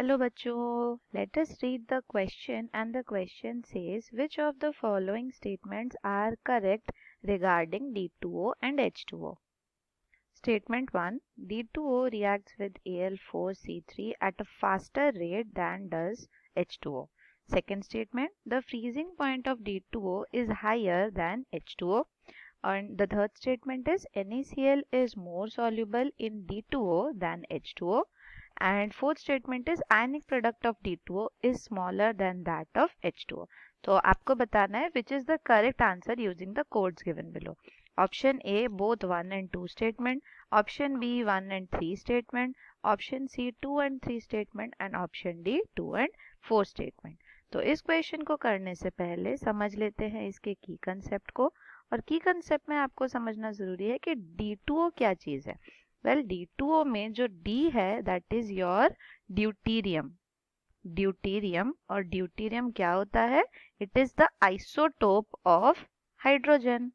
Hello bachcho, let us read the question, and the question says which of the following statements are correct regarding D2O and H2O. Statement 1. D2O reacts with Al4C3 at a faster rate than does H2O. Second statement, the freezing point of D2O is higher than H2O. And the third statement is NaCl is more soluble in D2O than H2O. And fourth statement is ionic product of D2O is smaller than that of H2O. तो आपको बताना है which is the correct answer using the codes given below. Option A both 1 and 2 statement, option B 1 and 3 statement, option C 2 and 3 statement and option D 2 and 4 statement. तो इस question को करने से पहले समझ लेते हैं इसके की कंसेप्ट को, और की कंसेप्ट में आपको समझना जरूरी है कि D2O क्या चीज है. वेल D2O में जो D है that is your deuterium. Deuterium, और ड्यूटीरियम क्या होता है? It is the isotope of hydrogen.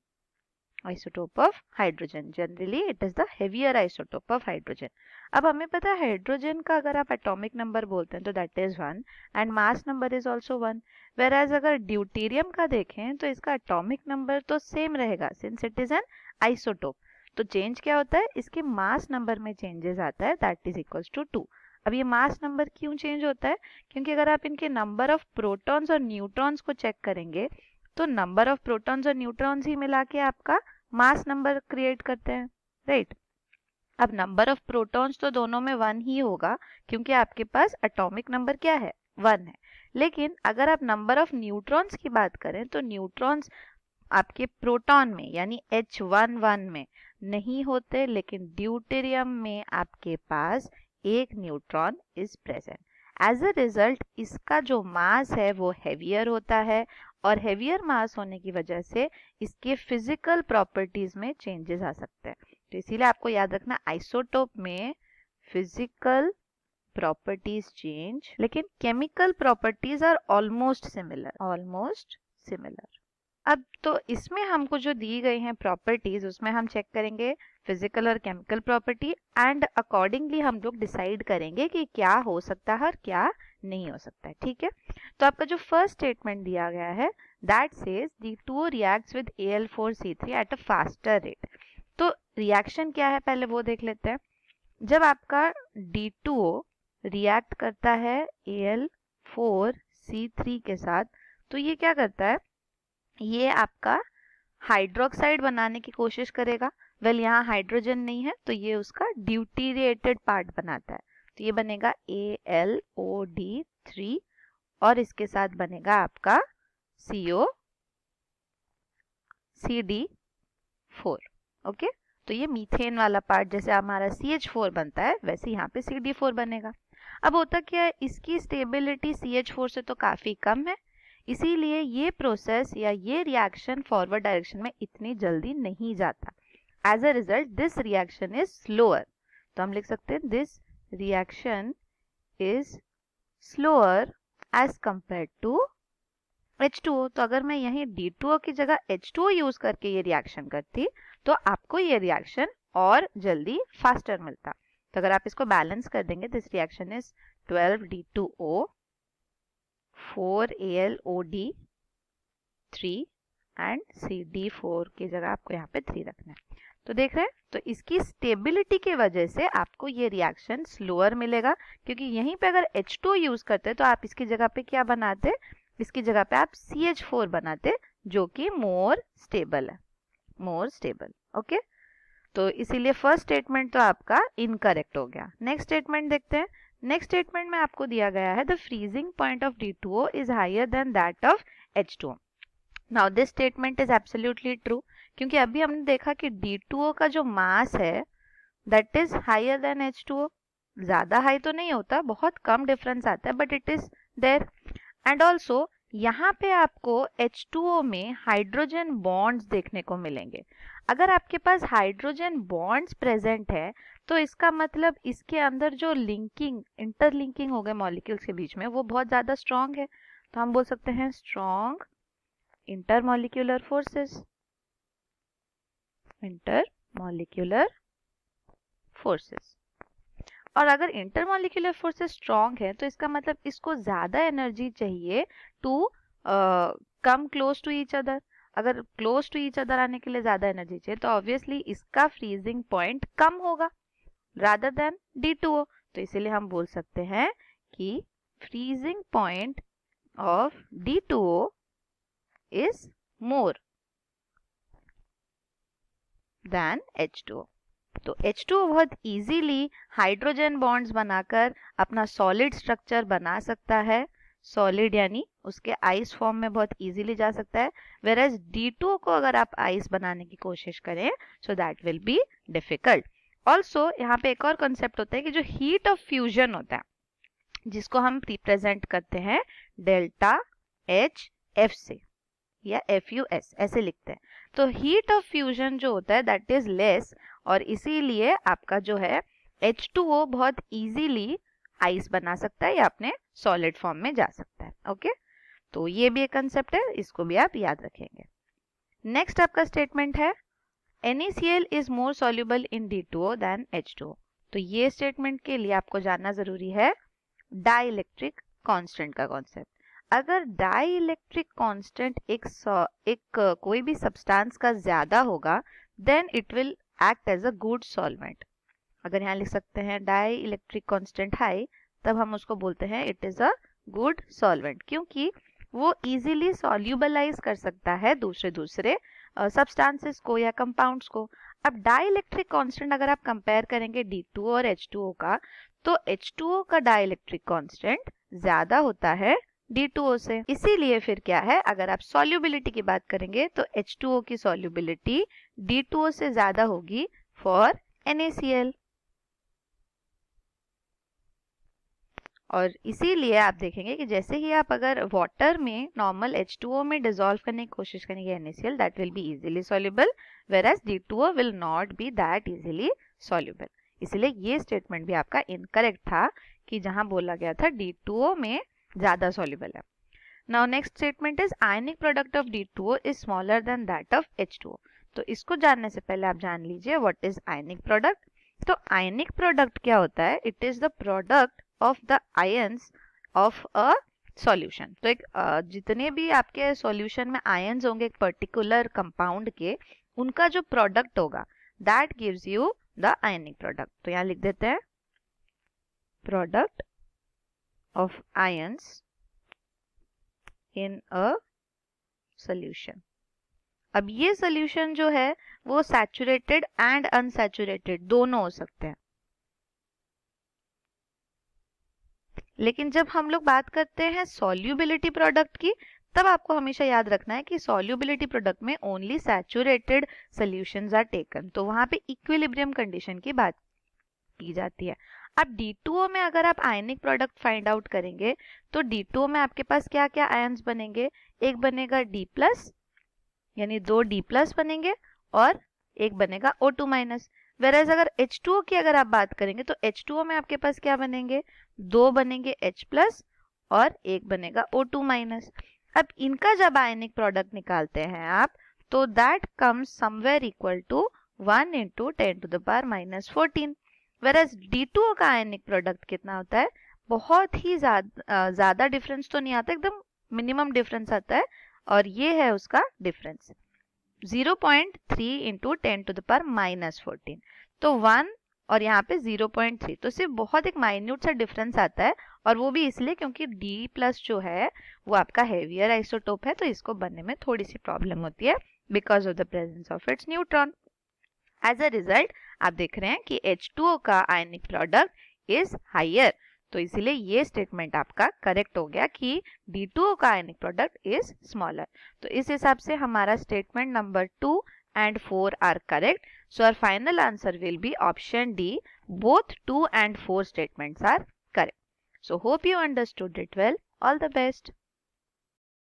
Isotope of hydrogen, generally it is the heavier isotope of hydrogen. अब हमें पता है हाइड्रोजन का अगर आप एटॉमिक नंबर बोलते हैं तो that is 1 and mass number is also 1. वेराज अगर ड्यूटीरियम का देखें तो इसका एटॉमिक नंबर तो सेम रहेगा since it is an isotope. तो चेंज क्या होता है? इसके मास नंबर में चेंजेस आता है दैट इज इक्वल्स टू 2. अब ये मास नंबर क्यों चेंज होता है? क्योंकि अगर आप इनके नंबर ऑफ प्रोटॉन्स और न्यूट्रॉन्स को चेक करेंगे तो नंबर ऑफ प्रोटॉन्स और न्यूट्रॉन्स ही मिला के आपका मास नंबर क्रिएट करते हैं, राइट? अब नंबर ऑफ प्रोटॉन्स तो दोनों में 1 ही होगा क्योंकि आपके पास एटॉमिक नंबर क्या है? 1 है. लेकिन अगर आप नंबर ऑफ न्यूट्रॉन्स की बात करें तो न्यूट्रॉन्स आपके प्रोटॉन में यानी H11 में नहीं होते, लेकिन ड्यूटेरियम में आपके पास एक neutron is present. As a result इसका जो मास है वो हेवियर होता है, और हेवियर मास होने की वजह से इसके फिजिकल प्रॉपर्टीज में चेंजेस आ सकते हैं. तो इसीलिए आपको याद रखना आइसोटोप में फिजिकल प्रॉपर्टीज चेंज, लेकिन chemical properties are almost similar. अब तो इसमें हमको जो दी गई हैं प्रॉपर्टीज उसमें हम चेक करेंगे फिजिकल और केमिकल प्रॉपर्टी, एंड अकॉर्डिंगली हम लोग डिसाइड करेंगे कि क्या हो सकता है और क्या नहीं हो सकता है. ठीक है, तो आपका जो फर्स्ट स्टेटमेंट दिया गया है that says D2O reacts with Al4C3 at a faster rate. तो रिएक्शन क्या है पहले वो देख लेते हैं. जब आपका D2O रिएक्ट करता है Al4C3 के साथ तो ये क्या करता है? ये आपका हाइड्रोक्साइड बनाने की कोशिश करेगा. वेल यहाँ हाइड्रोजन नहीं है तो ये उसका ड्यूटीरिएटेड पार्ट बनाता है. तो ये बनेगा AlOD3 और इसके साथ बनेगा आपका CD4. ओके, तो ये मीथेन वाला पार्ट जैसे हमारा CH4 बनता है वैसे यहाँ पे CD4 बनेगा. अब होता क्या है, इसकी स्टेबिलिटी CH4 से तो काफी कम है, इसीलिए ये प्रोसेस या ये रिएक्शन फॉरवर्ड डायरेक्शन में इतनी जल्दी नहीं जाता. As a result this reaction is slower. तो हम लिख सकते हैं this reaction is slower as compare to H2O. तो अगर मैं यहीं D2O की जगह H2O यूज करके ये रिएक्शन करती तो आपको ये रिएक्शन और जल्दी फास्टर मिलता. तो अगर आप इसको बैलेंस कर देंगे this reaction is 12D2O 4AlOD3 and CD4 की जगह आपको यहाँ पे 3 रखना है. तो देख रहे हैं, तो इसकी स्टेबिलिटी की वजह से आपको ये रिएक्शन स्लोअर मिलेगा, क्योंकि यहीं पे अगर H2O यूज करते तो आप इसकी जगह पे क्या बनाते? इसकी जगह पे आप CH4 बनाते जो कि मोर स्टेबल है, मोर स्टेबल. ओके, तो इसीलिए फर्स्ट स्टेटमेंट तो आपका इनकरेक्ट हो गया. नेक्स्ट स्टेटमेंट देखते हैं. नेक्स्ट स्टेटमेंट में आपको दिया गया है the freezing point of D2O is higher than that of H2O. Now this statement is absolutely true, क्योंकि अभी हमने देखा कि D2O का जो मास है that is higher then H2O. ज्यादा हाई तो नहीं होता, बहुत कम डिफरेंस आता है, but it is there. And also यहाँ पे आपको H2O में हाइड्रोजन बॉन्ड्स देखने को मिलेंगे. अगर आपके पास हाइड्रोजन बॉन्ड्स प्रेजेंट है तो इसका मतलब इसके अंदर जो लिंकिंग इंटरलिंकिंग हो गए मॉलिक्यूल्स के बीच में वो बहुत ज्यादा स्ट्रांग है. तो हम बोल सकते हैं strong intermolecular forces. Intermolecular forces. और अगर इंटरमॉलिक्यूलर फोर्सेस स्ट्रॉन्ग है तो इसका मतलब इसको ज्यादा एनर्जी चाहिए to come close to each other. अगर क्लोज टू ईच अदर आने के लिए ज्यादा एनर्जी चाहिए तो ऑब्वियसली इसका फ्रीजिंग पॉइंट कम होगा रादर देन D2O। तो इसीलिए हम बोल सकते हैं कि freezing point of D2O is more than H2O। तो H2O बहुत इजीली हाइड्रोजन बॉन्ड्स बनाकर अपना सॉलिड स्ट्रक्चर बना सकता है, सॉलिड यानी उसके आइस फॉर्म में बहुत इजीली जा सकता है। वेयरएज D2O को अगर आप आइस बनाने की कोशिश करें so that will be difficult. Also यहाँ पे एक और कॉन्सेप्ट होता है कि जो हीट ऑफ फ्यूजन होता है जिसको हम रिप्रेजेंट करते हैं डेल्टा एच एफ से या FUS ऐसे लिखते हैं। तो हीट ऑफ फ्यूजन जो होता है दैट इज लेस और इसीलिए आपका जो है H2O बहुत इजीली आइस बना सकता है या अपने सॉलिड फॉर्म में जा सकता है। ओके, तो ये भी एक कंसेप्ट है, इसको भी आप याद रखेंगे। नेक्स्ट आपका स्टेटमेंट है NaCl is more soluble in D2O than H2O। तो ये स्टेटमेंट के लिए आपको जानना जरूरी है डाइलेक्ट्रिक कांस्टेंट का कॉन्सेप्ट। अगर डाइलेक्ट्रिक कांस्टेंट एक कोई भी सब्सटेंस का ज्यादा होगा then it will act as a good solvent. अगर यहाँ लिख सकते हैं डाइलेक्ट्रिक कांस्टेंट हाई, तब हम उसको बोलते हैं it is a good solvent, क्योंकि वो इजीली सॉल्यूबलाइज कर सकता है दूसरे सब्सटेंसेस को या कंपाउंड्स को। अब डाइलेक्ट्रिक कांस्टेंट अगर आप कंपेयर करेंगे D2O और H2O का, तो H2O का डाइलेक्ट्रिक कांस्टेंट ज्यादा होता है D2O से। इसीलिए फिर क्या है, अगर आप सॉल्युबिलिटी की बात करेंगे तो H2O की सॉल्युबिलिटी D2O से ज्यादा होगी फॉर NaCl। और इसीलिए आप देखेंगे कि जैसे ही आप अगर वाटर में नॉर्मल H2O में डिसॉल्व करने की कोशिश करेंगे NaCl, that will be easily soluble, whereas D2O will not be that easily soluble। इसलिए ये स्टेटमेंट भी आपका इनकरेक्ट था कि जहां बोला गया था D2O में ज्यादा सॉल्युबल है। Now next statement is ionic product of D2O is smaller than that of H2O। तो इसको जानने से पहले आप जान लीजिए व्हाट इज आयनिक प्रोडक्ट। तो आयनिक प्रोडक्ट क्या होता है, it is the product of the ions of a solution. तो एक जितने भी आपके सॉल्यूशन में आयंस होंगे एक पर्टिकुलर कंपाउंड के, उनका जो प्रोडक्ट होगा that gives you the ionic product. तो यहाँ लिख देते हैं product of ions in a solution. अब ये सॉल्यूशन जो है वो सैचुरेटेड एंड अनसैचुरेटेड दोनों हो सकते हैं। लेकिन जब हम लोग बात करते हैं सॉल्युबिलिटी प्रोडक्ट की, तब आपको हमेशा याद रखना है कि सॉल्युबिलिटी प्रोडक्ट में only saturated solutions are taken. तो वहां पे इक्विलिब्रियम कंडीशन की बात की जाती है। अब D2O में अगर आप आयनिक प्रोडक्ट फाइंड आउट करेंगे तो D2O में आपके पास क्या क्या आयंस बनेंगे, एक बनेगा D+ यानी 2 D+ बनेंगे और एक बनेगा O2-। वेरएज अगर H2O की अगर आप बात करेंगे तो H2O में आपके पास क्या बनेंगे, 2 बनेंगे H+ और एक बनेगा O2-। अब इनका जब आयनिक प्रोडक्ट निकालते हैं आप, तो that comes somewhere equal to 1 × 10⁻⁻14। Whereas D2O का आयनिक प्रोडक्ट कितना होता है, बहुत ही ज्यादा डिफरेंस तो नहीं आता, एकदम मिनिमम डिफरेंस आता है, और ये है उसका डिफरेंस 0.3 × 10⁻⁻14। तो 1 और यहाँ पे 0.3, तो सिर्फ बहुत एक माइन्यूट सा डिफरेंस आता है, और वो भी इसलिए क्योंकि D+ जो है वो आपका हेवियर आइसोटोप है, तो इसको बनने में थोड़ी सी प्रॉब्लम होती है because of the presence of its neutron. As a result आप देख रहे हैं कि H2O का आयनिक प्रोडक्ट इज हायर। तो इसीलिए ये स्टेटमेंट आपका करेक्ट हो गया कि D2O का आयनिक प्रोडक्ट इज स्मॉलर। तो इस हिसाब से हमारा statement number 2 and 4 are correct. So our final answer will be option D. Both 2 and 4 statements are correct. So hope you understood it well. All the best.